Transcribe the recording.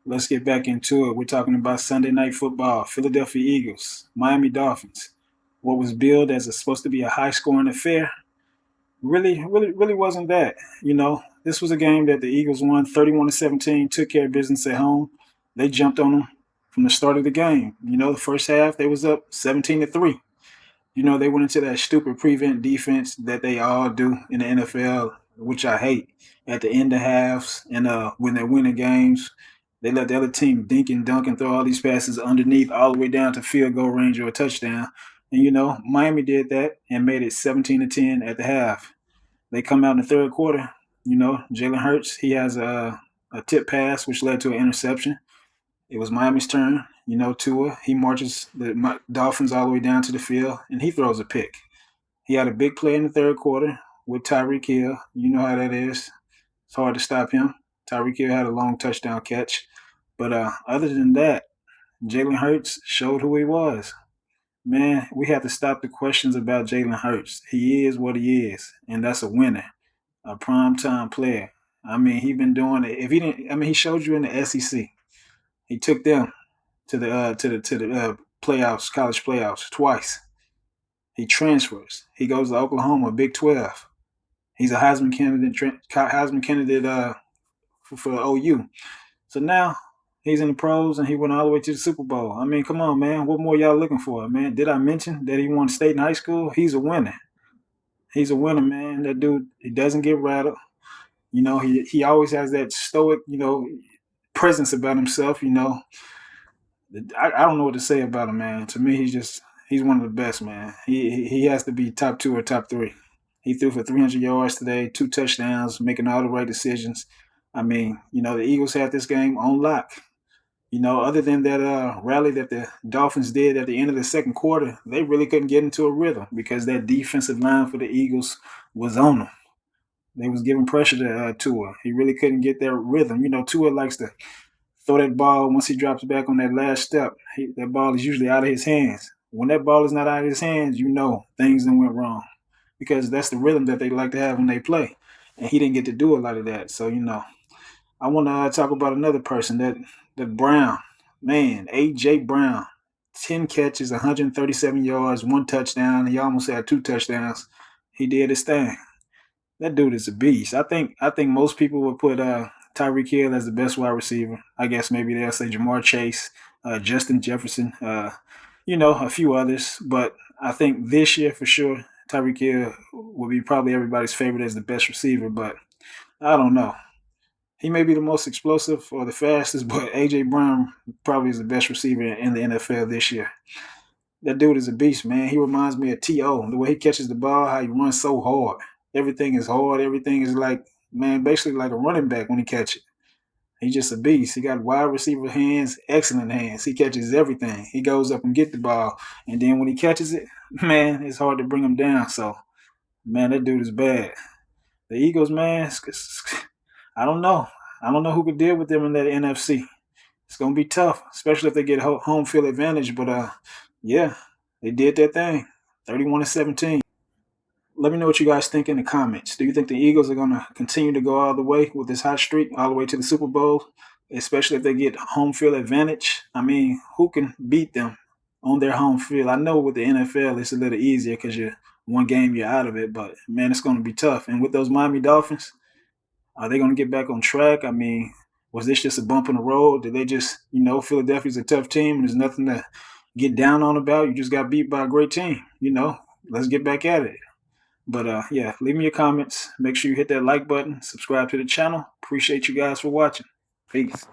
Let's get back into it. We're talking about Sunday Night Football, Philadelphia Eagles, Miami Dolphins. What was billed as supposed to be a high-scoring affair really wasn't that. This was a game that the Eagles won 31-17, took care of business at home. They jumped on them from the start of the game. The first half they was up 17-3. They went into that stupid prevent defense that they all do in the NFL, which I hate. At the end of halves and when they're winning games, they let the other team dink and dunk and throw all these passes underneath all the way down to field goal range or a touchdown. And Miami did that and made it 17-10 at the half. They come out in the third quarter. Jalen Hurts, he has a tip pass which led to an interception. It was Miami's turn. Tua, he marches the Dolphins all the way down to the field, and he throws a pick. He had a big play in the third quarter with Tyreek Hill. You know how that is. It's hard to stop him. Tyreek Hill had a long touchdown catch. But other than that, Jalen Hurts showed who he was. Man, we have to stop the questions about Jalen Hurts. He is what he is, and that's a winner, a primetime player. I mean, he been doing it. If he didn't, I mean, he showed you in the SEC. He took them to the playoffs, college playoffs twice. He transfers. He goes to Oklahoma, Big 12. He's a Heisman candidate for OU. So now he's in the pros and he went all the way to the Super Bowl. I mean, come on, man. What more y'all looking for, man? Did I mention that he won state in high school? He's a winner. He's a winner, man. That dude, he doesn't get rattled. He always has that stoic, presence about himself. I don't know what to say about him, man. To me, he's one of the best, man. He has to be top two or top three. He threw for 300 yards today, 2 touchdowns, making all the right decisions. I mean, the Eagles had this game on lock. Other than that rally that the Dolphins did at the end of the second quarter, they really couldn't get into a rhythm because that defensive line for the Eagles was on them. They was giving pressure to Tua. He really couldn't get that rhythm. Tua likes to throw that ball once he drops back on that last step. That ball is usually out of his hands. When that ball is not out of his hands, things done went wrong because that's the rhythm that they like to have when they play. And he didn't get to do a lot of that. So, I want to talk about another person, that Brown. Man, A.J. Brown. 10 catches, 137 yards, 1 touchdown. He almost had 2 touchdowns. He did his thing. That dude is a beast. I think most people would put Tyreek Hill as the best wide receiver. I guess maybe they'll say Jamar Chase, Justin Jefferson, a few others. But I think this year for sure, Tyreek Hill will be probably everybody's favorite as the best receiver. But I don't know. He may be the most explosive or the fastest, but AJ Brown probably is the best receiver in the NFL this year. That dude is a beast, man. He reminds me of T.O. The way he catches the ball, how he runs so hard. Everything is hard. Everything is like, man, basically like a running back when he catches it. He's just a beast. He got wide receiver hands, excellent hands. He catches everything. He goes up and get the ball. And then when he catches it, man, it's hard to bring him down. So, man, that dude is bad. The Eagles, man, I don't know. I don't know who could deal with them in that NFC. It's gonna be tough, especially if they get home field advantage. But yeah, they did their thing, 31-17. Let me know what you guys think in the comments. Do you think the Eagles are gonna continue to go all the way with this hot streak, all the way to the Super Bowl, especially if they get home field advantage? I mean, who can beat them on their home field? I know with the NFL it's a little easier because you're one game you're out of it, but man, it's gonna be tough. And with those Miami Dolphins, are they going to get back on track? I mean, was this just a bump in the road? Did they just, Philadelphia's a tough team and there's nothing to get down on about? You just got beat by a great team. Let's get back at it. But yeah, leave me your comments. Make sure you hit that like button, subscribe to the channel. Appreciate you guys for watching. Peace.